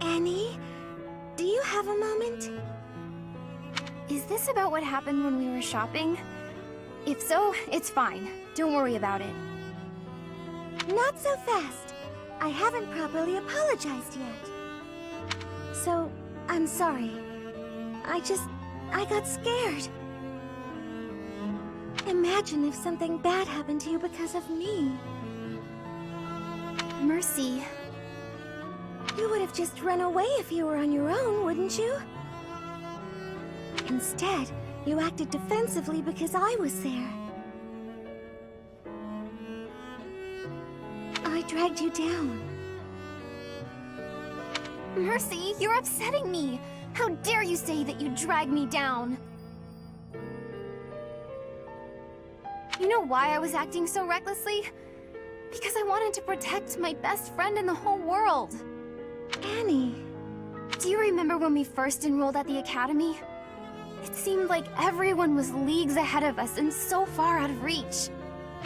Annie, do you have a moment? Is this about what happened when we were shopping? If so, it's fine. Don't worry about it. Not so fast. I haven't properly apologized yet. So, I'm sorry. I got scared. Imagine if something bad happened to you because of me. Mercy. You would have just run away if you were on your own, wouldn't you? Instead, you acted defensively because I was there. I dragged you down. Mercy, you're upsetting me! How dare you say that you dragged me down? You know why I was acting so recklessly? Because I wanted to protect my best friend in the whole world. Annie. Do you remember when we first enrolled at the academy? It seemed like everyone was leagues ahead of us and so far out of reach.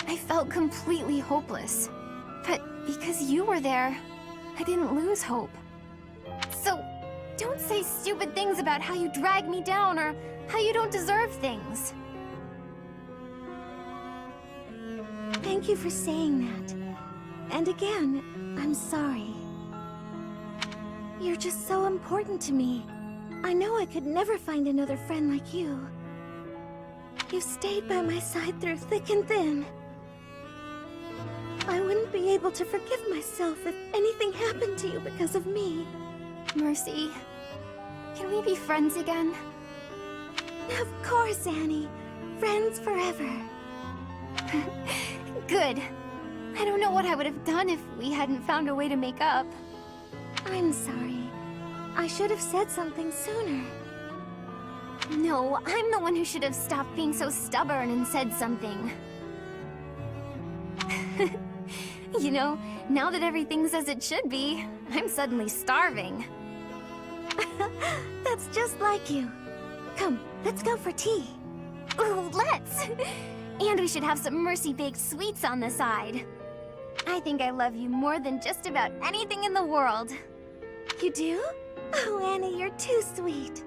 I felt completely hopeless. But because you were there, I didn't lose hope. So, don't say stupid things about how you dragged me down or how you don't deserve things. Thank you for saying that. And again, I'm sorry. You're just so important to me. I know I could never find another friend like you. You've stayed by my side through thick and thin. I wouldn't be able to forgive myself if anything happened to you because of me. Mercy, can we be friends again? Of course, Annie. Friends forever. Good. I don't know what I would have done if we hadn't found a way to make up. I'm sorry. I should have said something sooner. No, I'm the one who should have stopped being so stubborn and said something. You know, now that everything's as it should be, I'm suddenly starving. That's just like you. Come, let's go for tea. Ooh, let's! And we should have some Mercy-baked sweets on the side. I think I love you more than just about anything in the world. You do? Oh, Annie, you're too sweet.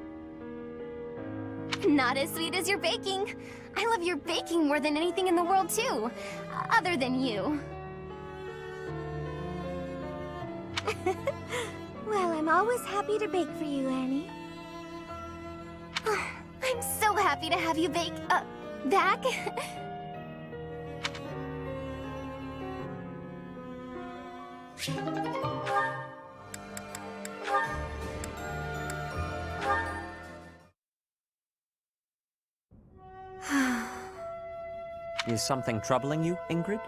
Not as sweet as your baking. I love your baking more than anything in the world, too. Other than you. Well, I'm always happy to bake for you, Annie. I'm so happy to have you back. Is something troubling you, Ingrid?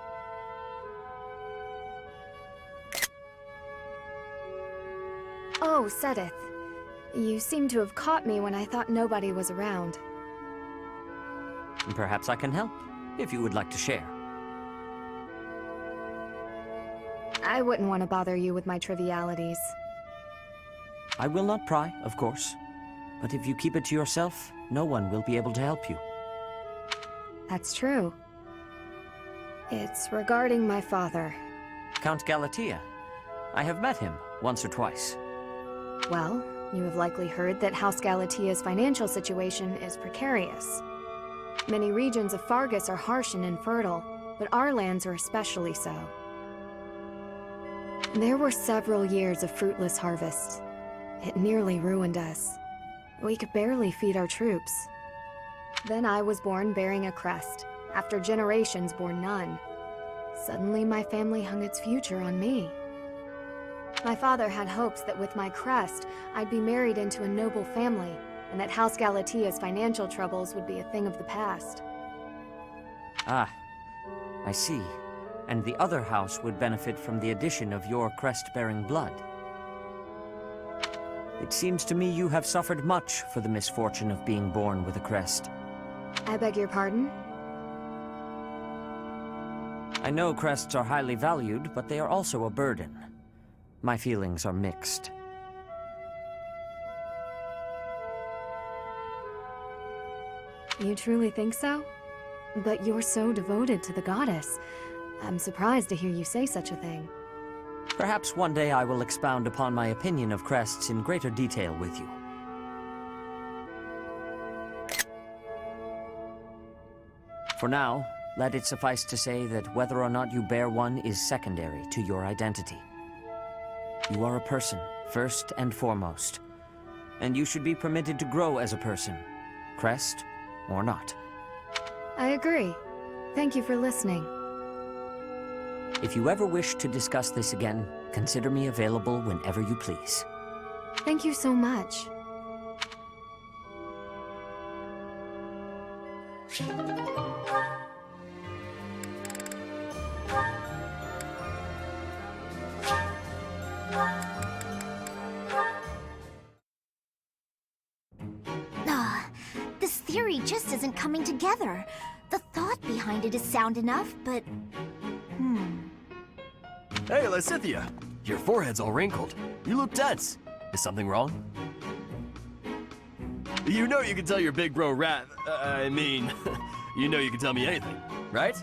Oh, Sedith. You seem to have caught me when I thought nobody was around. Perhaps I can help, if you would like to share. I wouldn't want to bother you with my trivialities. I will not pry, of course. But if you keep it to yourself, no one will be able to help you. That's true. It's regarding my father. Count Galatea. I have met him once or twice. Well, you have likely heard that House Galatea's financial situation is precarious. Many regions of Fargus are harsh and infertile, but our lands are especially so. There were several years of fruitless harvests. It nearly ruined us. We could barely feed our troops. Then I was born bearing a crest, after generations bore none. Suddenly my family hung its future on me. My father had hopes that with my crest, I'd be married into a noble family, and that House Galatea's financial troubles would be a thing of the past. Ah, I see. And the other house would benefit from the addition of your crest-bearing blood. It seems to me you have suffered much for the misfortune of being born with a crest. I beg your pardon? I know crests are highly valued, but they are also a burden. My feelings are mixed. You truly think so? But you're so devoted to the goddess. I'm surprised to hear you say such a thing. Perhaps one day I will expound upon my opinion of crests in greater detail with you. For now, let it suffice to say that whether or not you bear one is secondary to your identity. You are a person, first and foremost, and you should be permitted to grow as a person, crest or not. I agree. Thank you for listening. If you ever wish to discuss this again, consider me available whenever you please. Thank you so much. This theory just isn't coming together. The thought behind it is sound enough, but... Hey, Lysithea! Your forehead's all wrinkled. You look tense. Is something wrong? You know you can tell your big bro rat... you know you can tell me anything, right?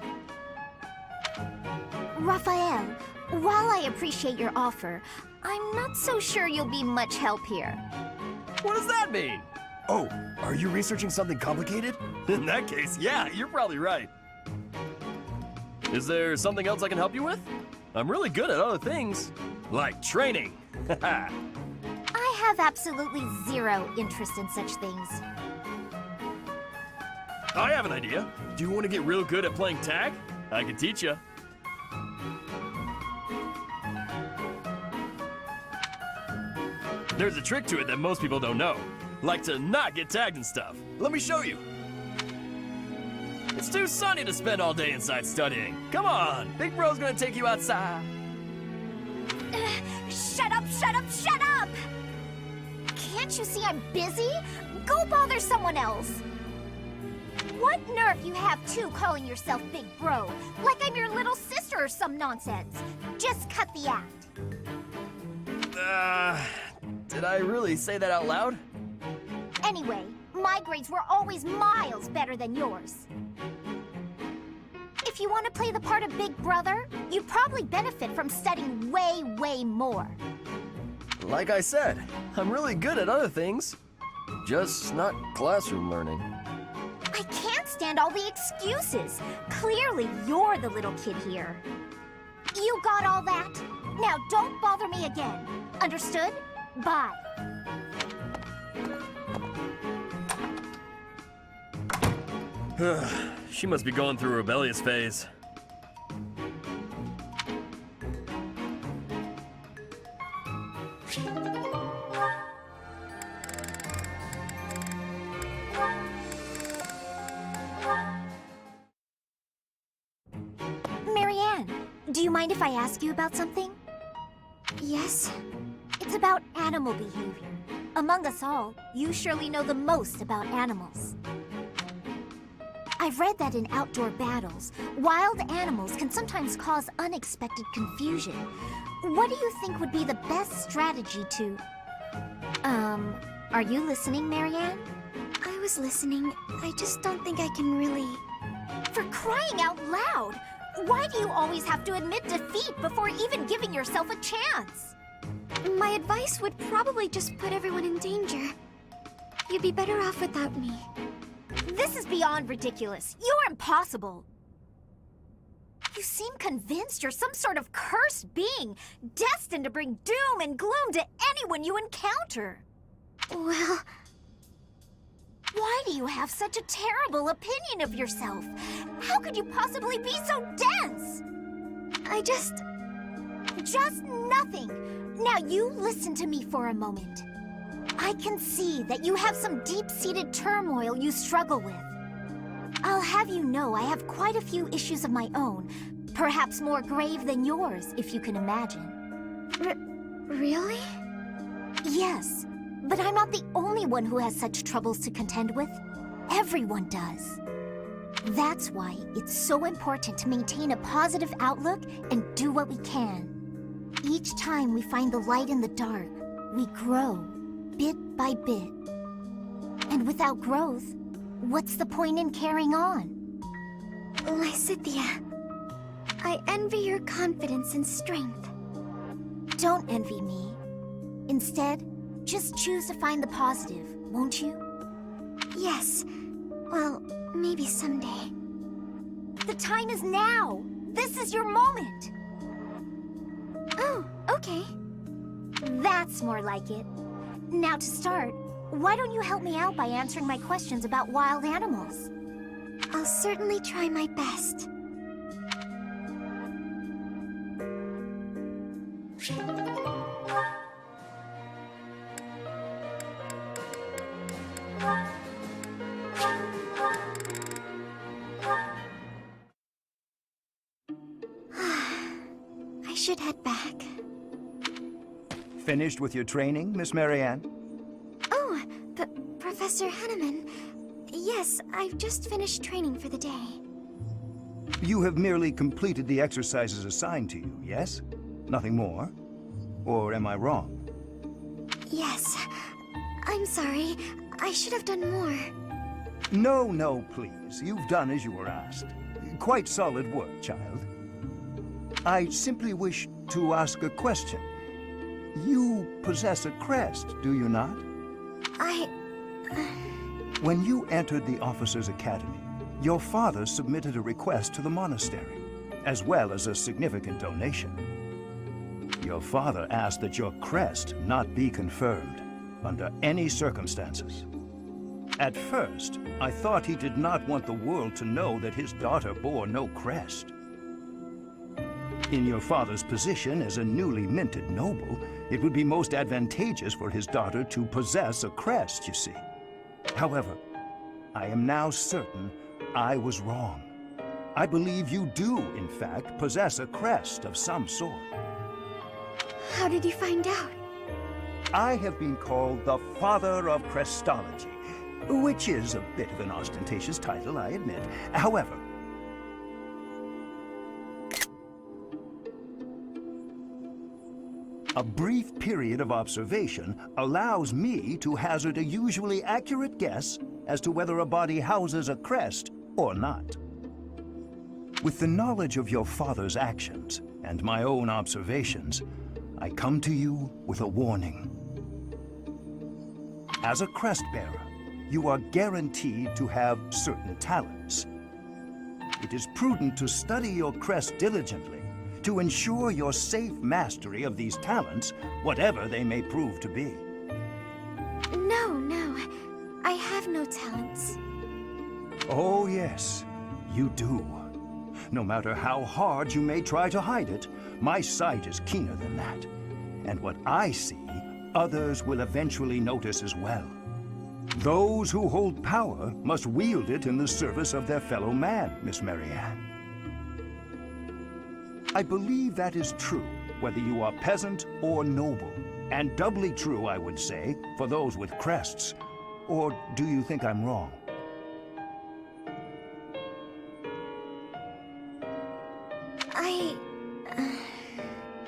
Raphael, while I appreciate your offer, I'm not so sure you'll be much help here. What does that mean? Oh, are you researching something complicated? In that case, yeah, you're probably right. Is there something else I can help you with? I'm really good at other things, like training. I have absolutely zero interest in such things. I have an idea. Do you want to get real good at playing tag? I can teach you. There's a trick to it that most people don't know. Like to not get tagged and stuff. Let me show you. It's too sunny to spend all day inside studying. Come on, Big Bro's gonna take you outside. Shut up, shut up, shut up! Can't you see I'm busy? Go bother someone else. What nerve you have, too, calling yourself Big Bro? Like I'm your little sister or some nonsense. Just cut the act. Did I really say that out loud? Anyway, my grades were always miles better than yours. If you want to play the part of Big Brother, you'd probably benefit from studying way, way more. like I said, I'm really good at other things. Just not classroom learning. I can't stand all the excuses. Clearly, you're the little kid here. You got all that? Now don't bother me again. Understood? Bye. She must be going through a rebellious phase. Marianne, do you mind if I ask you about something? Yes? It's about animal behavior. Among us all, you surely know the most about animals. I've read that in outdoor battles, wild animals can sometimes cause unexpected confusion. What do you think would be the best strategy to... are you listening, Marianne? I was listening. I just don't think I can really... For crying out loud! Why do you always have to admit defeat before even giving yourself a chance? My advice would probably just put everyone in danger. You'd be better off without me. This is beyond ridiculous. You're impossible. You seem convinced you're some sort of cursed being, destined to bring doom and gloom to anyone you encounter. Well... Why do you have such a terrible opinion of yourself? How could you possibly be so dense? I just... Just nothing. Now you listen to me for a moment. I can see that you have some deep-seated turmoil you struggle with. I'll have you know I have quite a few issues of my own, perhaps more grave than yours, if you can imagine. Really? Yes, but I'm not the only one who has such troubles to contend with. Everyone does. That's why it's so important to maintain a positive outlook and do what we can. Each time we find the light in the dark, we grow, bit by bit. And without growth, what's the point in carrying on? Lysithea, I envy your confidence and strength. Don't envy me. Instead, just choose to find the positive, won't you? Yes. Well, maybe someday. The time is now! This is your moment! Oh, okay. That's more like it. Now to start, why don't you help me out by answering my questions about wild animals? I'll certainly try my best. I should head back. Finished with your training, Miss Marianne? Oh, Professor Henneman. Yes, I've just finished training for the day. You have merely completed the exercises assigned to you, yes? Nothing more? Or am I wrong? Yes. I'm sorry. I should have done more. No, please. You've done as you were asked. Quite solid work, child. I simply wish to ask a question. You possess a crest, do you not? When you entered the Officers' Academy, your father submitted a request to the monastery, as well as a significant donation. Your father asked that your crest not be confirmed under any circumstances. At first, I thought he did not want the world to know that his daughter bore no crest. In your father's position as a newly minted noble, it would be most advantageous for his daughter to possess a crest, you see. However, I am now certain I was wrong. I believe you do, in fact, possess a crest of some sort. How did you find out? I have been called the Father of Crestology, which is a bit of an ostentatious title, I admit. However, a brief period of observation allows me to hazard a usually accurate guess as to whether a body houses a crest or not. With the knowledge of your father's actions and my own observations, I come to you with a warning. As a crest bearer, you are guaranteed to have certain talents. It is prudent to study your crest diligently to ensure your safe mastery of these talents, whatever they may prove to be. No, I have no talents. Oh yes, you do. No matter how hard you may try to hide it, my sight is keener than that. And what I see, others will eventually notice as well. Those who hold power must wield it in the service of their fellow man, Miss Marianne. I believe that is true, whether you are peasant or noble. And doubly true, I would say, for those with crests. Or do you think I'm wrong?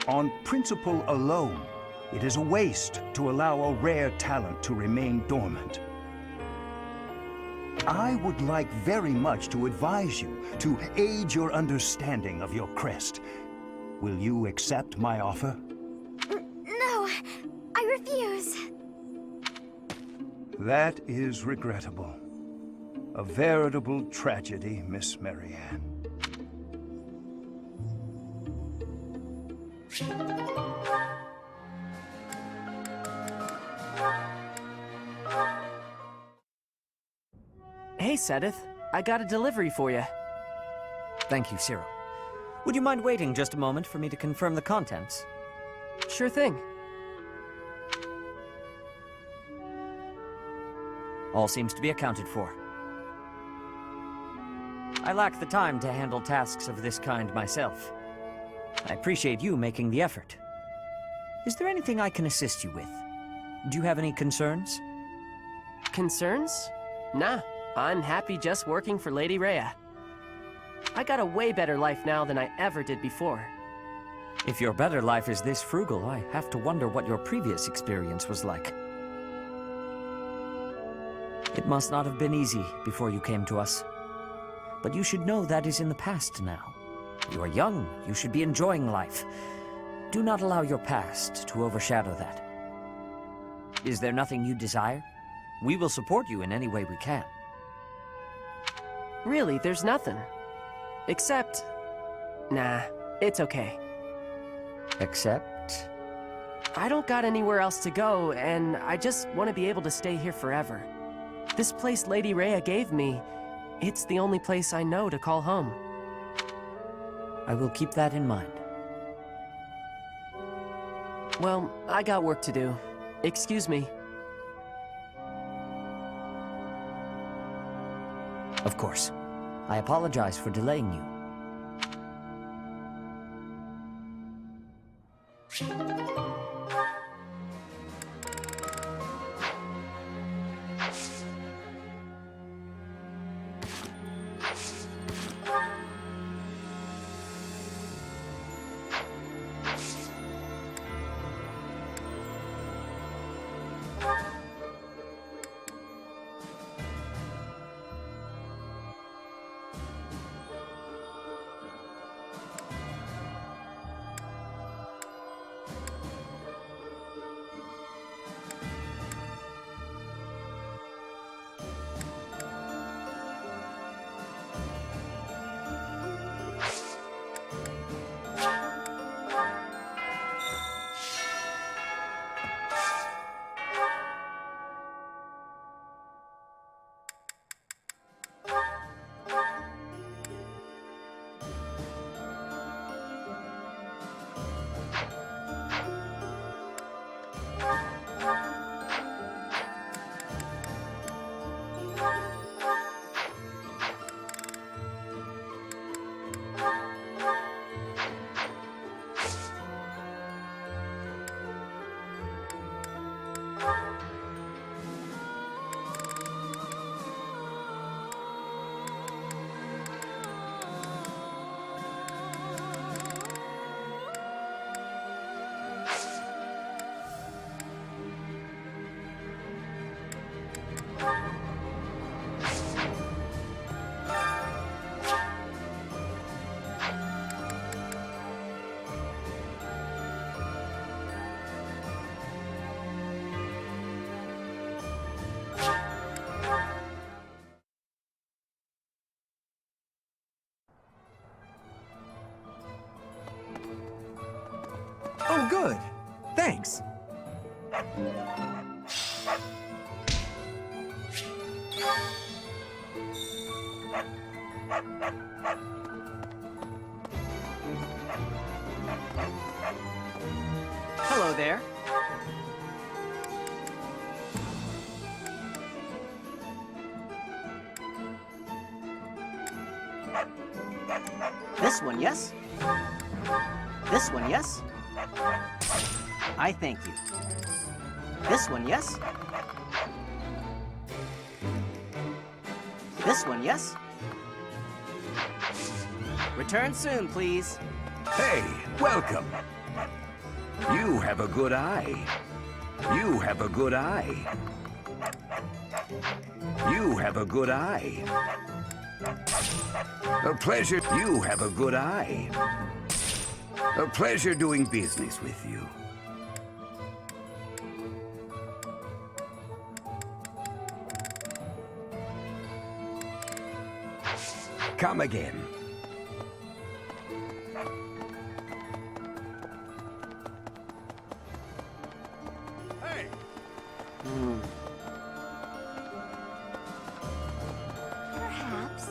On principle alone, it is a waste to allow a rare talent to remain dormant. I would like very much to advise you to aid your understanding of your crest. Will you accept my offer? No, I refuse. That is regrettable. A veritable tragedy, Miss Marianne. Hey, Sedith. I got a delivery for you. Thank you, Cyril. Would you mind waiting just a moment for me to confirm the contents? Sure thing. All seems to be accounted for. I lack the time to handle tasks of this kind myself. I appreciate you making the effort. Is there anything I can assist you with? Do you have any concerns? Concerns? Nah, I'm happy just working for Lady Rhea. I got a way better life now than I ever did before. If your better life is this frugal, I have to wonder what your previous experience was like. It must not have been easy before you came to us. But you should know that is in the past now. You are young, you should be enjoying life. Do not allow your past to overshadow that. Is there nothing you desire? We will support you in any way we can. Really, there's nothing. Except... Nah, it's okay. Except? I don't got anywhere else to go, and I just want to be able to stay here forever. This place Lady Rhea gave me, it's the only place I know to call home. I will keep that in mind. Well, I got work to do. Excuse me. Of course. I apologize for delaying you. Thanks. Hello there. This one, yes? This one, yes? I thank you. This one, yes? This one, yes? Return soon, please. Hey, welcome. You have a good eye. You have a good eye. You have a good eye. A pleasure. You have a good eye. A pleasure doing business with you. Come again. Hey! Perhaps.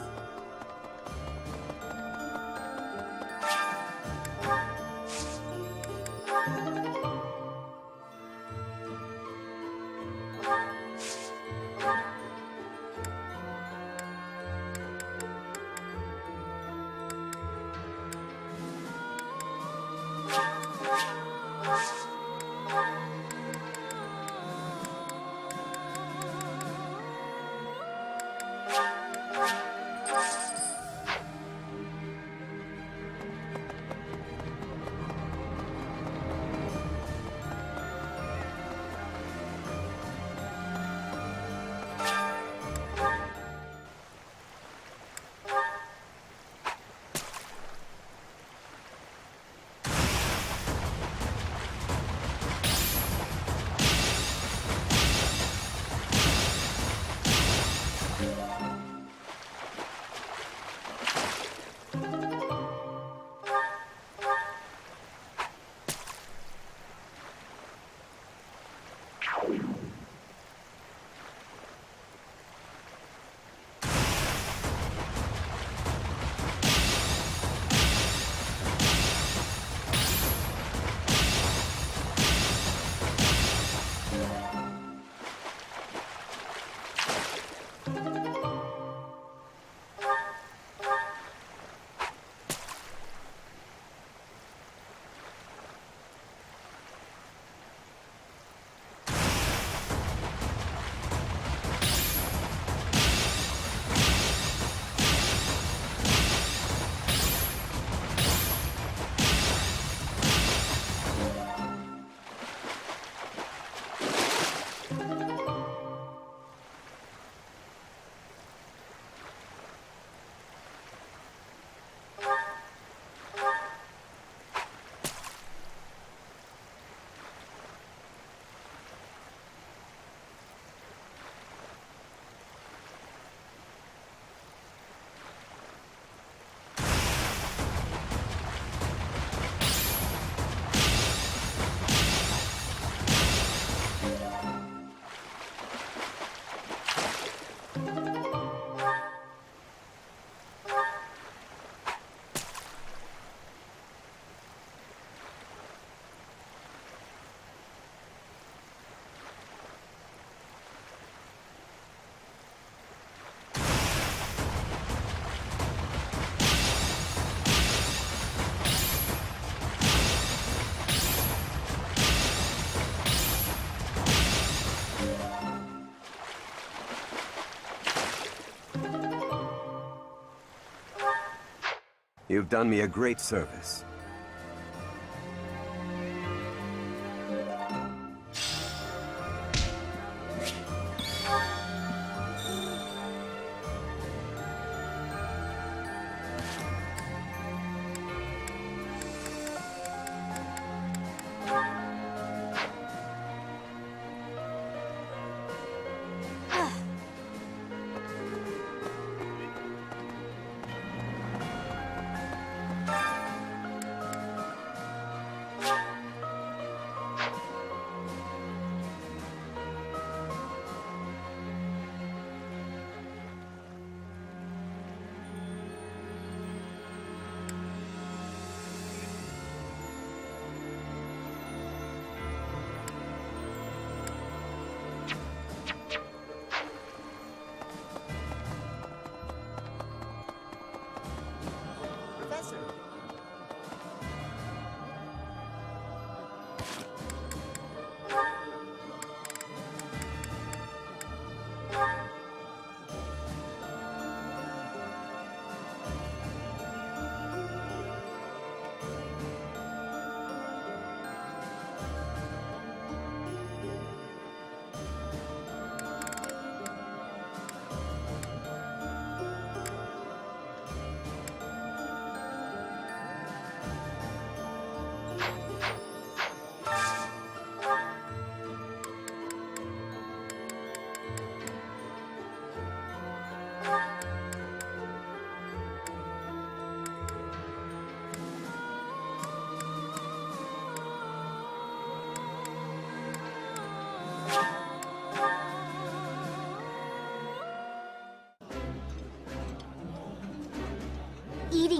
You've done me a great service.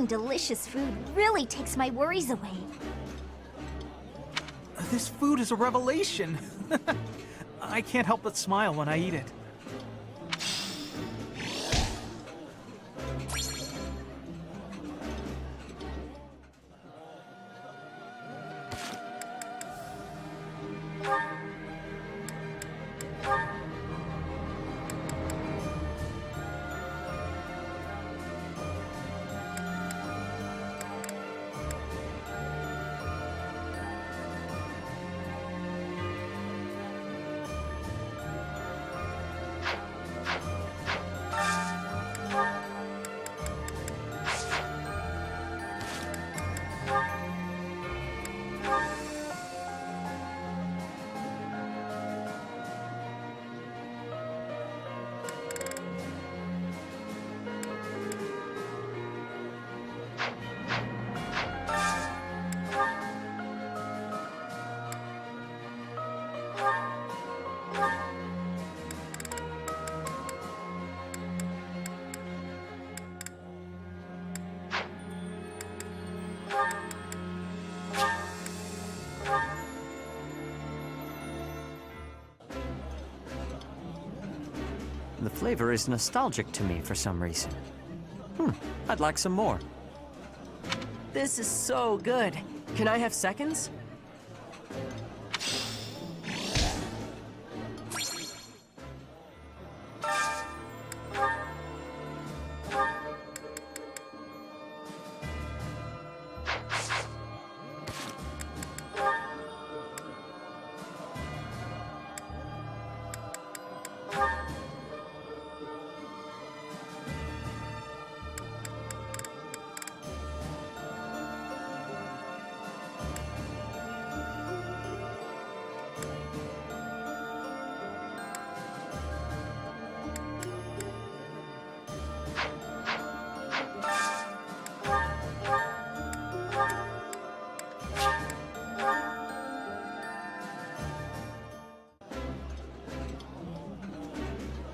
delicious food really takes my worries away. This food is a revelation. I can't help but smile when I eat it. The flavor is nostalgic to me for some reason. I'd like some more. This is so good. Can I have seconds?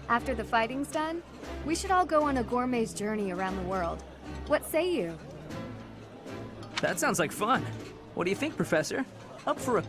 After the fighting's done, we should all go on a gourmet's journey around the world. What say you? That sounds like fun. What do you think, Professor? Up for a...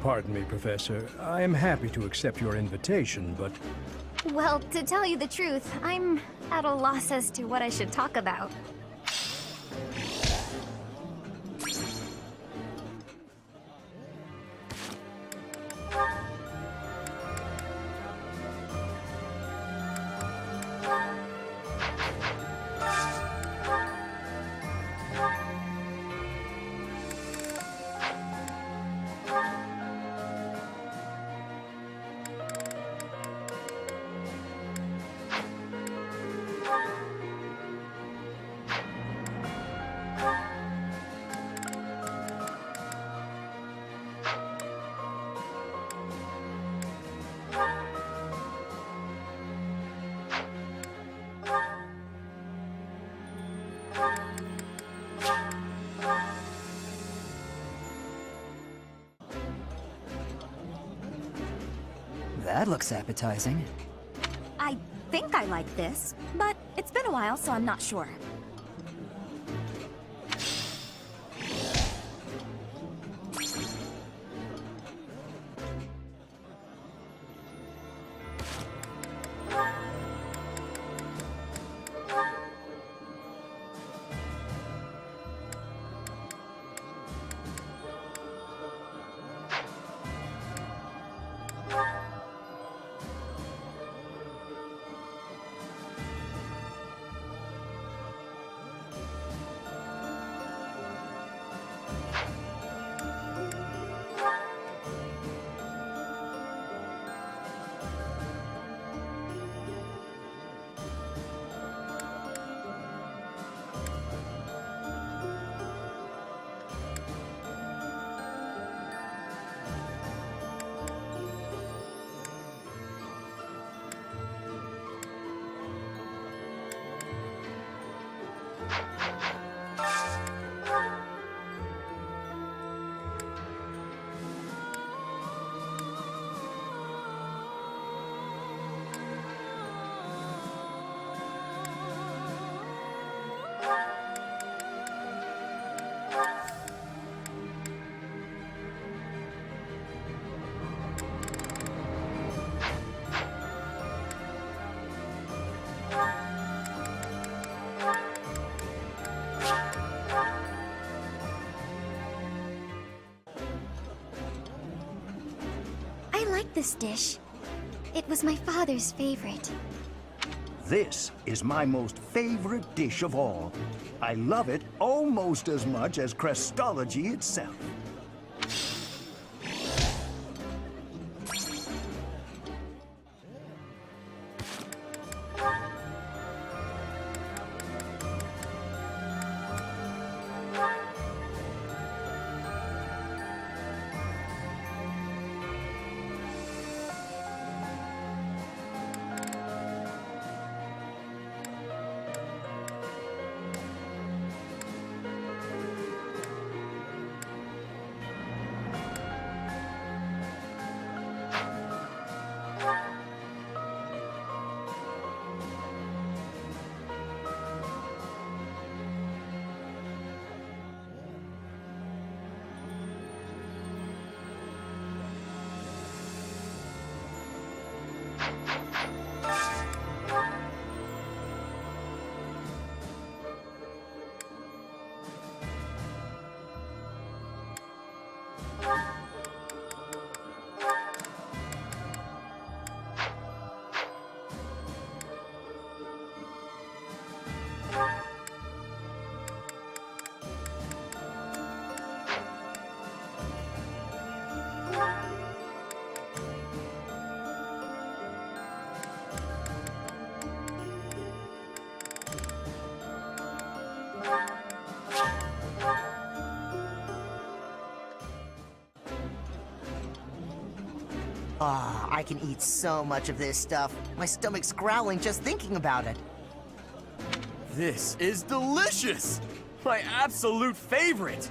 Pardon me, Professor. I am happy to accept your invitation, but... Well, to tell you the truth, I'm at a loss as to what I should talk about. That looks appetizing. I think I like this, but it's been a while, so I'm not sure. like this dish. It was my father's favorite. This is my most favorite dish of all. I love it almost as much as Crestology itself. Ah, I can eat so much of this stuff. My stomach's growling just thinking about it. This is delicious! My absolute favorite!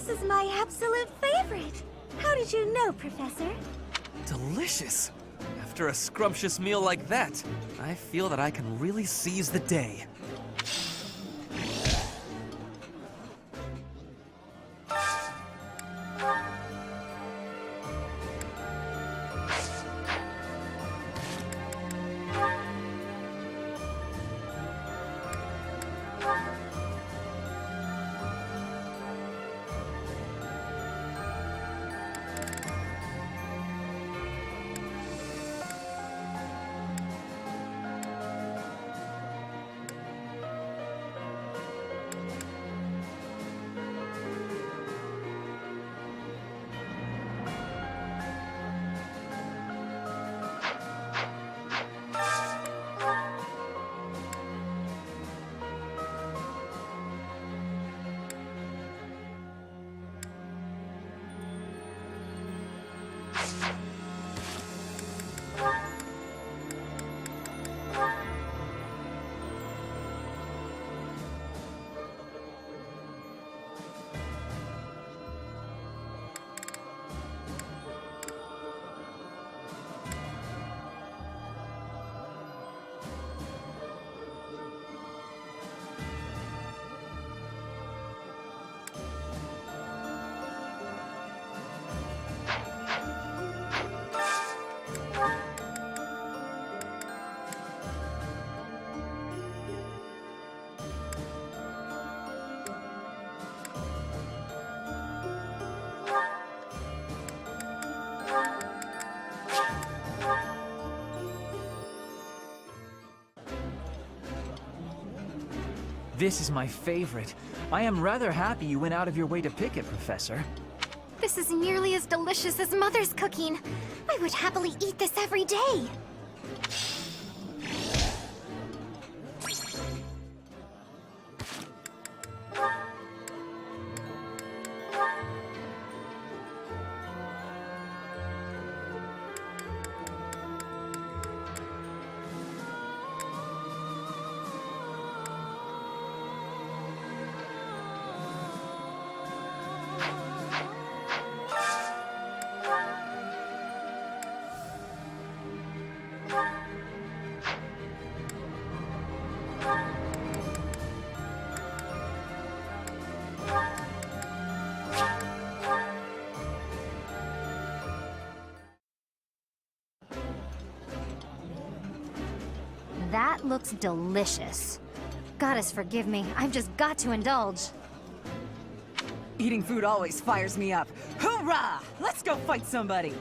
This is my absolute favorite. How did you know, Professor? Delicious! After a scrumptious meal like that, I feel that I can really seize the day. This is my favorite. I am rather happy you went out of your way to pick it, Professor. This is nearly as delicious as Mother's cooking. I would happily eat this every day. looks delicious. Goddess forgive me, I've just got to indulge. Eating food always fires me up. Hoorah! Let's go fight somebody!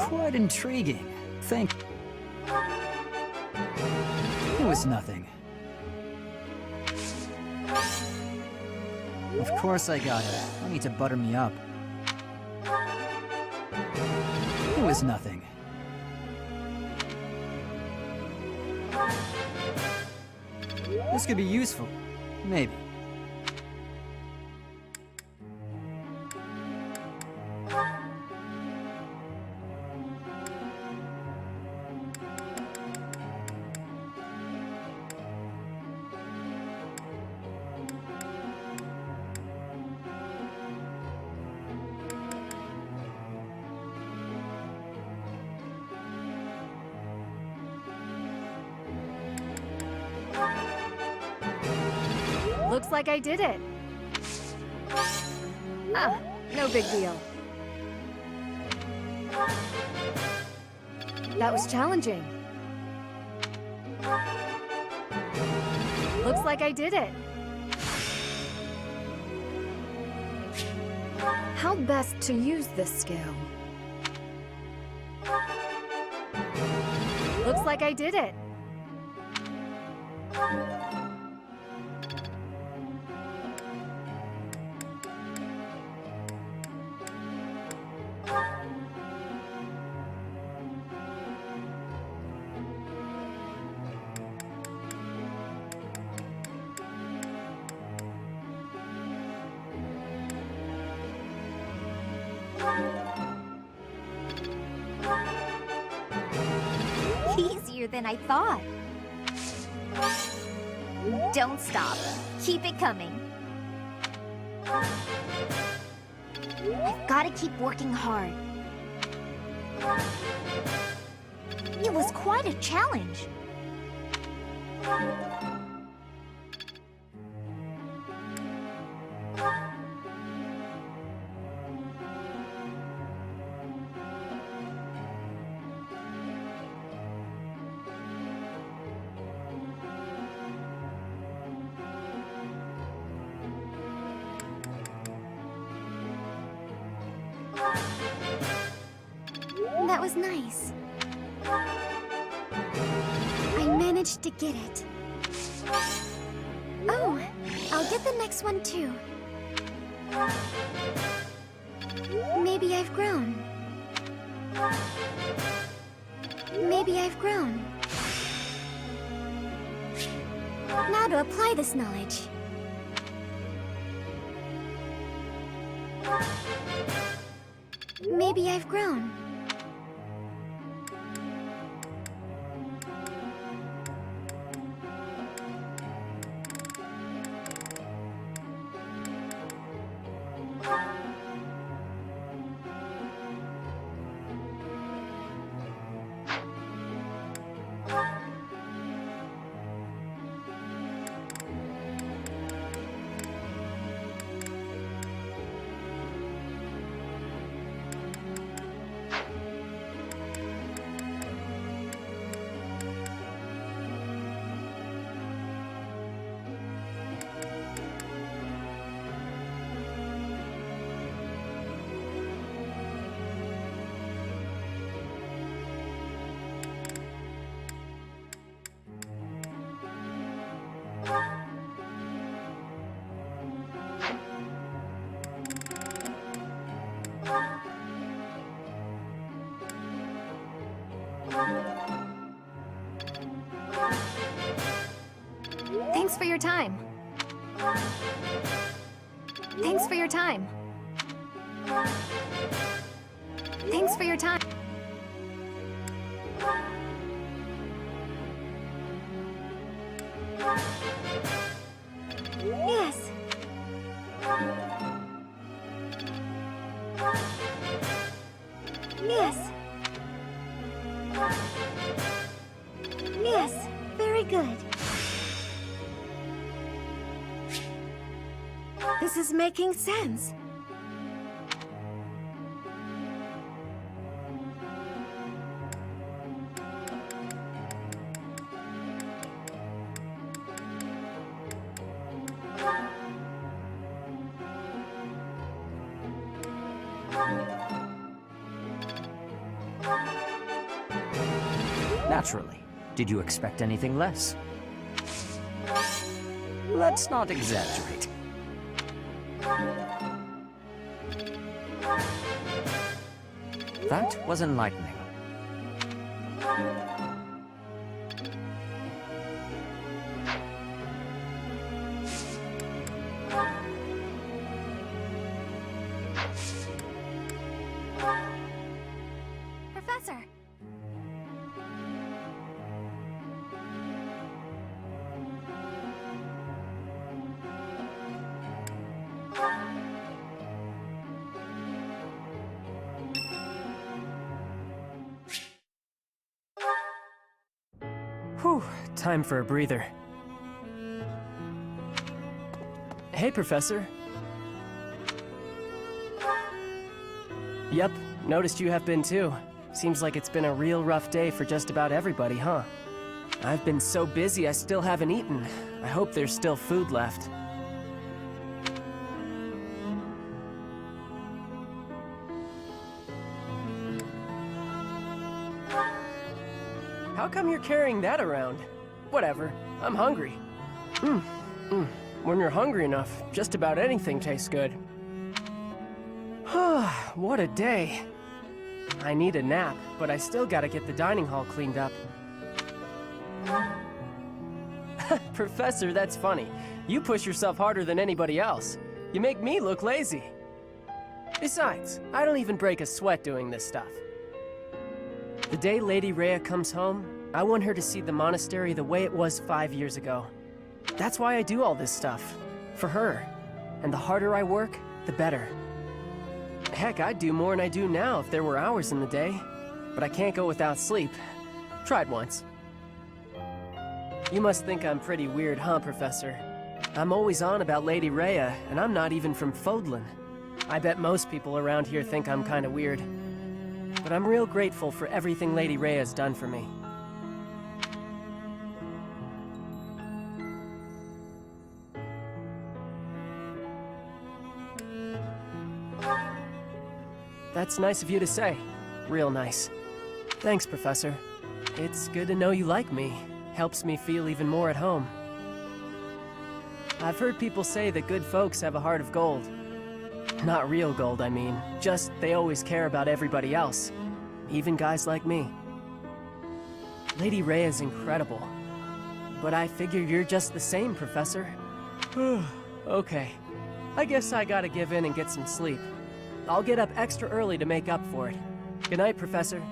Quite intriguing. Thank... It was nothing. Of course I got it. No need to butter me up. It was nothing. This could be useful. Maybe. Looks like I did it. Ah, no big deal. That was challenging. Looks like I did it. How best to use this skill? Looks like I did it. Easier than I thought. Don't stop. Keep it coming. I've got to keep working hard. It was quite a challenge. That was nice. I managed to get it. Oh, I'll get the next one too. Maybe I've grown. Maybe I've grown. Now to apply this knowledge. Maybe I've grown. your time. Thanks for your time. Thanks for your time. Yes. Yes. Yes, very good. This is making sense. Naturally. Did you expect anything less? Let's not exaggerate. That was enlightening. Professor! Whew, time for a breather. Hey, Professor. Yep, noticed you have been too. Seems like it's been a real rough day for just about everybody, huh? I've been so busy I still haven't eaten. I hope there's still food left. How come you're carrying that around? Whatever, I'm hungry. When you're hungry enough, just about anything tastes good. What a day. I need a nap, but I still gotta get the dining hall cleaned up. Professor, that's funny. You push yourself harder than anybody else. You make me look lazy. Besides, I don't even break a sweat doing this stuff. The day Lady Rhea comes home, I want her to see the monastery the way it was 5 years ago. That's why I do all this stuff. For her. And the harder I work, the better. Heck, I'd do more than I do now if there were hours in the day. But I can't go without sleep. Tried once. You must think I'm pretty weird, huh, Professor? I'm always on about Lady Rhea, and I'm not even from Fodlan. I bet most people around here think I'm kinda weird. But I'm real grateful for everything Lady Rhea's done for me. That's nice of you to say. Real nice. Thanks, Professor. It's good to know you like me. Helps me feel even more at home. I've heard people say that good folks have a heart of gold. Not real gold, I mean. Just they always care about everybody else. Even guys like me. Lady Rhea's incredible. But I figure you're just the same, Professor. Okay. I guess I gotta give in and get some sleep. I'll get up extra early to make up for it. Good night, Professor.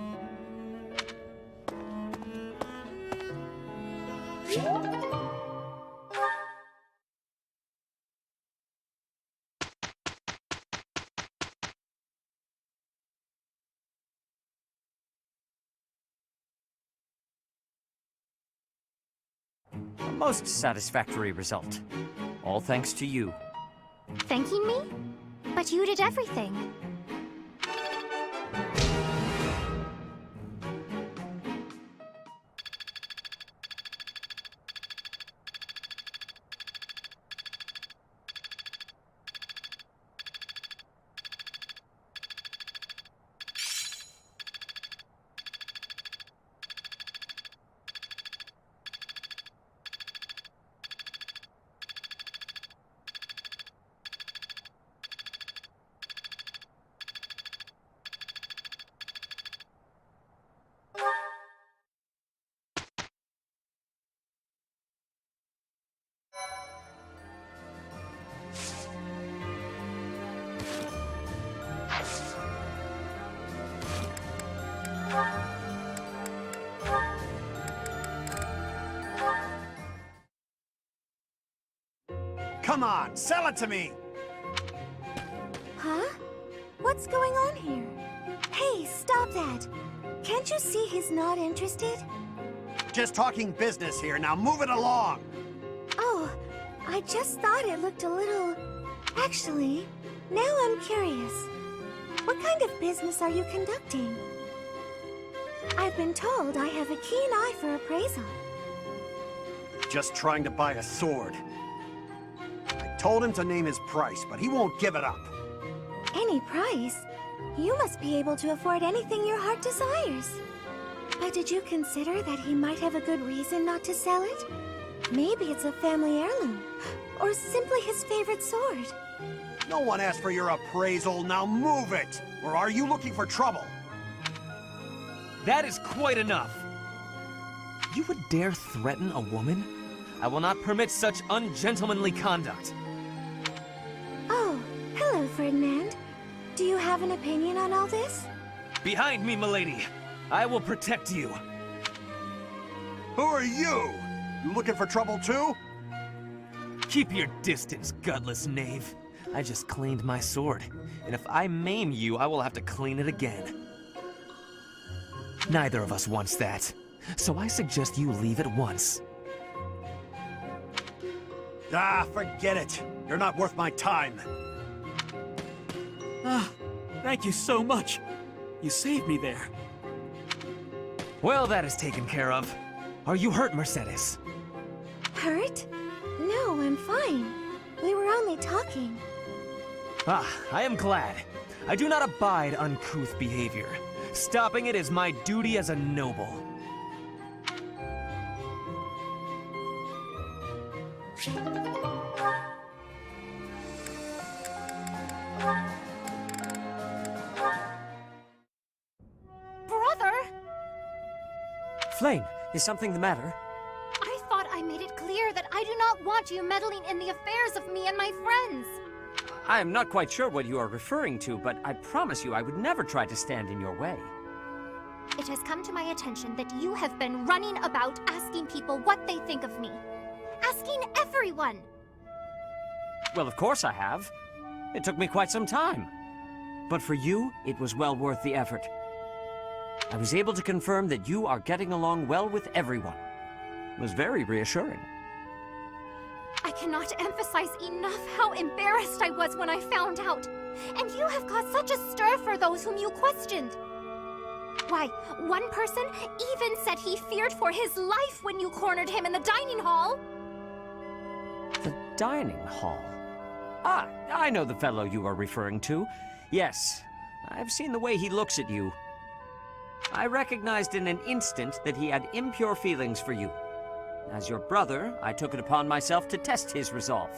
A most satisfactory result. All thanks to you. Thanking me? But you did everything. Come on, sell it to me! Huh? What's going on here? Hey, stop that! Can't you see he's not interested? Just talking business here, now move it along! Oh, I just thought it looked a little... Actually, now I'm curious. What kind of business are you conducting? I've been told I have a keen eye for appraisal. Just trying to buy a sword. I told him to name his price, but he won't give it up. Any price? You must be able to afford anything your heart desires. But did you consider that he might have a good reason not to sell it? Maybe it's a family heirloom, or simply his favorite sword. No one asked for your appraisal, now move it! Or are you looking for trouble? That is quite enough! You would dare threaten a woman? I will not permit such ungentlemanly conduct. Oh, hello, Ferdinand. Do you have an opinion on all this? Behind me, milady! I will protect you! Who are you? You looking for trouble too? Keep your distance, gutless knave. I just cleaned my sword, and if I maim you, I will have to clean it again. Neither of us wants that, so I suggest you leave at once. Ah, forget it. You're not worth my time. Ah, thank you so much. You saved me there. Well, that is taken care of. Are you hurt, Mercedes? Hurt? No, I'm fine. We were only talking. Ah, I am glad. I do not abide uncouth behavior. Stopping it is my duty as a noble. Brother! Flame, is something the matter? I thought I made it clear that I do not want you meddling in the affairs of me and my friends. I am not quite sure what you are referring to, but I promise you I would never try to stand in your way. It has come to my attention that you have been running about asking people what they think of me. Asking everyone! Well, of course I have. It took me quite some time. But for you, it was well worth the effort. I was able to confirm that you are getting along well with everyone. It was very reassuring. I cannot emphasize enough how embarrassed I was when I found out. And you have caused such a stir for those whom you questioned. Why, one person even said he feared for his life when you cornered him in the dining hall. The dining hall? Ah, I know the fellow you are referring to. Yes, I've seen the way he looks at you. I recognized in an instant that he had impure feelings for you. As your brother, I took it upon myself to test his resolve.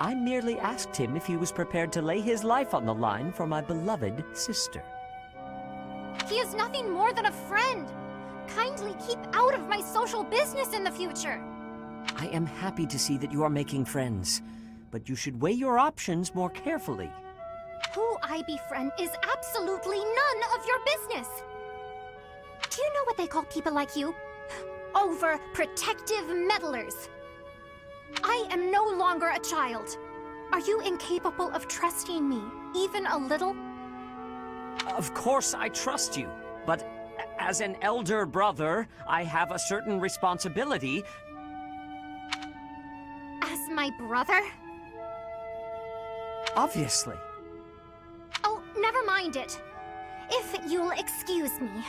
I merely asked him if he was prepared to lay his life on the line for my beloved sister. He is nothing more than a friend. Kindly keep out of my social business in the future. I am happy to see that you are making friends, but you should weigh your options more carefully. Who I befriend is absolutely none of your business. Do you know what they call people like you? Overprotective meddlers. I am no longer a child. Are you incapable of trusting me, even a little? Of course I trust you, but as an elder brother, I have a certain responsibility. As my brother? Obviously. Oh, never mind it. If you'll excuse me.